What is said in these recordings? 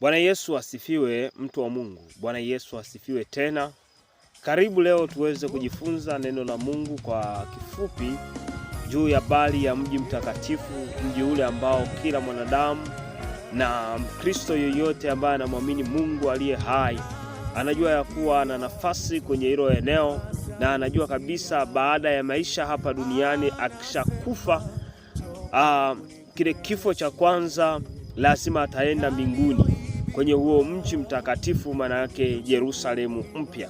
Bwana Yesu asifiwe, mtu wa Mungu. Bwana Yesu asifiwe tena. Karibu leo tuweze kujifunza neno la Mungu kwa kifupi juu ya habari ya mji mtakatifu, mji ule ambao kila mwanadamu na Mkristo yoyote ambaye anamwamini Mungu aliye hai anajua ya kuwa ana nafasi kwenye hilo eneo, na anajua kabisa baada ya maisha hapa duniani akishakufa kile kifo cha kwanza lazima ataenda mbinguni kwenye huo mji mtakatifu, maana yake Yerusalemu mpya.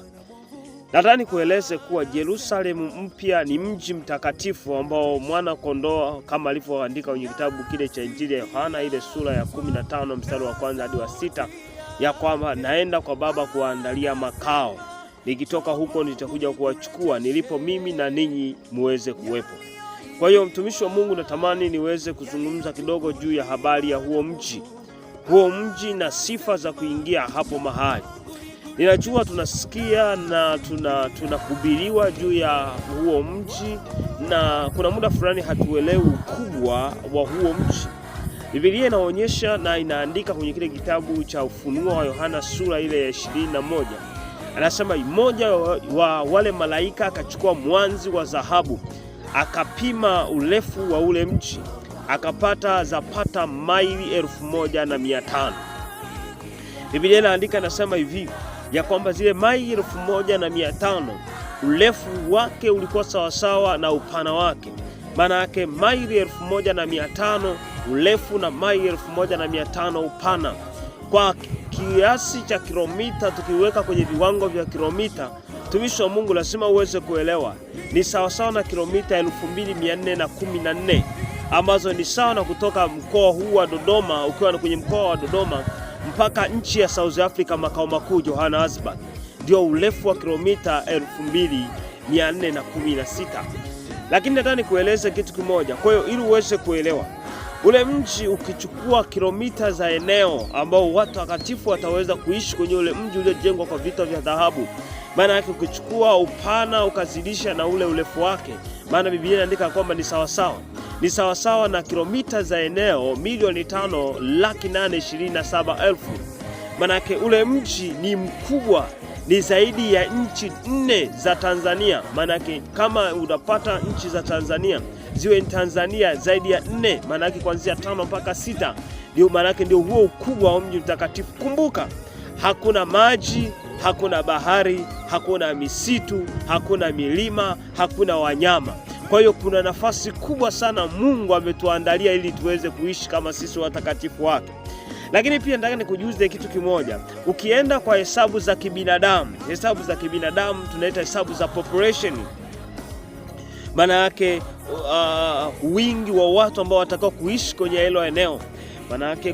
Nadhani kueleze kuwa Yerusalemu mpya ni mji mtakatifu ambao mwana kondoo kama alivyoandika kwenye kitabu kile cha Injili ya Yohana ile sura ya 15 mstari wa 1 hadi wa 6 ya kwamba naenda kwa Baba kuandalia makao, nikitoka huko nitakuja kuwachukua nilipo mimi na ninyi muweze kuwepo. Kwa hiyo mtumishi wa Mungu, natamani niweze kuzungumza kidogo juu ya habari ya huo mji na sifa za kuingia hapo mahali. Ninajua tunasikia na tunahubiriwa juu ya huo mji, na kuna muda fulani hatuelewi ukubwa wa huo mji. Biblia inaonyesha na inaandika kwenye kile kitabu cha Ufunuo wa Yohana sura ile ya 21. Anasema mmoja wa wale malaika akachukua mwanzi wa dhahabu, akapima urefu wa ule mji, akapata zapata maili 1500. Biblia inaandika nasema hivi ya kwamba zile maili 1500 urefu wake ulikuwa sawasawa na upana wake. Maana yake maili 1500 urefu na maili 1500 upana. Kwa kiasi cha kilomita, tukiweka kwenye viwango vya kilomita, tumishi wa Mungu lazima uweze kuelewa ni sawasawa na kilomita 2414, ambazo ni sawa na kutoka mkoa huu wa Dodoma, ukiwa kwenye mkoa wa Dodoma mpaka nchi ya South Africa makao makuu Johannesburg, ndio urefu wa kilomita 2416. Lakini nataka nikueleze kitu kimoja. Kwa hiyo ili uweze kuelewa ule mji, ukichukua kilomita za eneo ambao watu wakatifu wataweza kuishi kwenye ule mji uliojengwa kwa vito vya dhahabu, maana yake ukichukua upana ukazidisha na ule urefu wake, maana Biblia inaandika kwamba ni sawasawa na kilomita za eneo 5,827,000. Maana yake ule mji ni mkubwa, ni zaidi ya nchi 4 za Tanzania. Maana yake kama unapata nchi za Tanzania ziwe ni Tanzania zaidi ya 4, maana yake kuanzia 5 mpaka 6, ndio maana yake ndio huo ukubwa wa mji mtakatifu. Kumbuka, hakuna maji, hakuna bahari, hakuna misitu, hakuna milima, hakuna wanyama. Kwa hiyo kuna nafasi kubwa sana Mungu ametuandalia ili tuweze kuishi kama sisi watakatifu wake. Lakini pia nataka nikujuze kitu kimoja. Ukienda kwa hesabu za kibinadamu tunaita hesabu za population, maana yake wingi wa watu ambao watakao kuishi kwenye hilo eneo. Maana yake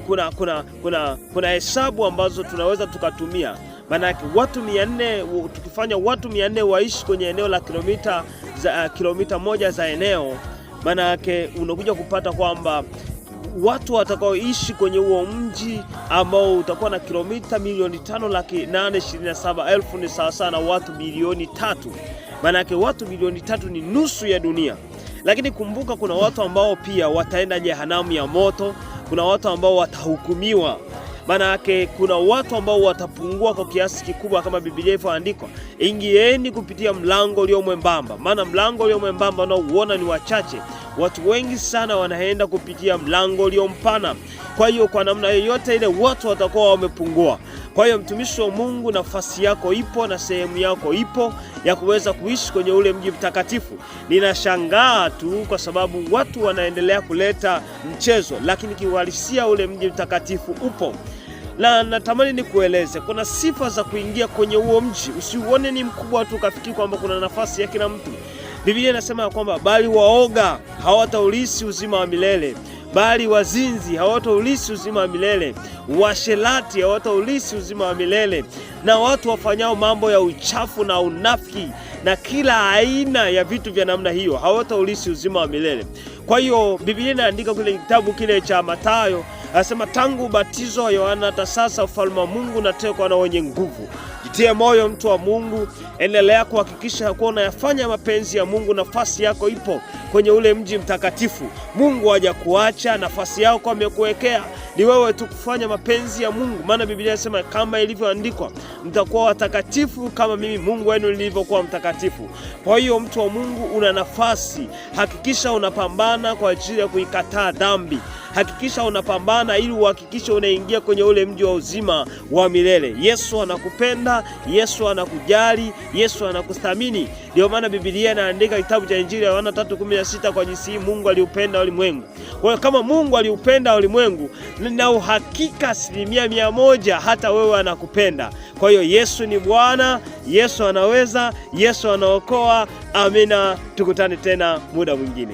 kuna hesabu ambazo tunaweza tukatumia. Maana yake watu 400, tukifanya watu 400 waishi kwenye eneo la kilomita moja za eneo, maana yake unakuja kupata kwamba watu watakaoishi kwenye huo mji ambao utakuwa na kilomita 5,827,000 ni sawa sana watu bilioni 3. Maana yake watu bilioni 3 ni nusu ya dunia. Lakini kumbuka, kuna watu ambao pia wataenda jehanamu ya moto, kuna watu ambao watahukumiwa. Maana yake kuna watu ambao watapungua kwa kiasi kikubwa, kama Biblia ilivyoandikwa, ingieni kupitia mlango ulio mwembamba. Maana mlango ulio mwembamba unaouona ni wachache, watu wengi sana wanaenda kupitia mlango ulio mpana. Kwa hiyo kwa namna yoyote ile watu watakuwa wamepungua. Kwa hiyo mtumishi wa Mungu, nafasi yako ipo na sehemu yako ipo ya kuweza kuishi kwenye ule mji mtakatifu. Ninashangaa tu kwa sababu watu wanaendelea kuleta mchezo, lakini kiuhalisia ule mji mtakatifu upo. Na natamani nikueleze kuna sifa za kuingia kwenye huo mji. Usiuone ni mkubwa tu ukafikiri kwamba kuna nafasi ya kila mtu. Biblia inasema kwamba bali waoga hawataurithi uzima wa milele, bali wazinzi hawataurithi uzima wa milele, washerati hawataurithi uzima wa milele, na watu wafanyao mambo ya uchafu na unafiki na kila aina ya vitu vya namna hiyo hawataurithi uzima wa milele. Kwa hiyo Biblia inaandika kile kitabu kile cha Mathayo, anasema tangu ubatizo wa Yohana hata sasa ufalme wa Mungu unatekwa na wenye nguvu. Jitie moyo mtu wa Mungu, endelea kuhakikisha kuwa unayafanya mapenzi ya Mungu. Nafasi yako ipo kwenye ule mji mtakatifu. Mungu hajakuacha, nafasi yako amekuwekea, ni wewe tu kufanya mapenzi ya Mungu. Maana Biblia inasema kama ilivyoandikwa, mtakuwa watakatifu kama mimi Mungu wenu nilivyokuwa mtakatifu. Kwa hiyo mtu wa Mungu, una nafasi. Hakikisha unapambana kwa ajili ya kuikataa dhambi. Hakikisha unapambana ili uhakikishe unaingia kwenye ule mji wa uzima wa milele. Yesu anakupenda, Yesu anakujali, Yesu anakuthamini. Ndio maana Biblia inaandika kitabu cha Injili ya Yohana 3:16, kwa jinsi hii Mungu aliupenda ulimwengu. Kwa hiyo kama Mungu aliupenda ulimwengu, na uhakika 100% hata wewe anakupenda. Kwa hiyo Yesu ni Bwana, Yesu anaweza, Yesu anaokoa. Amina. Tukutane tena muda mwingine.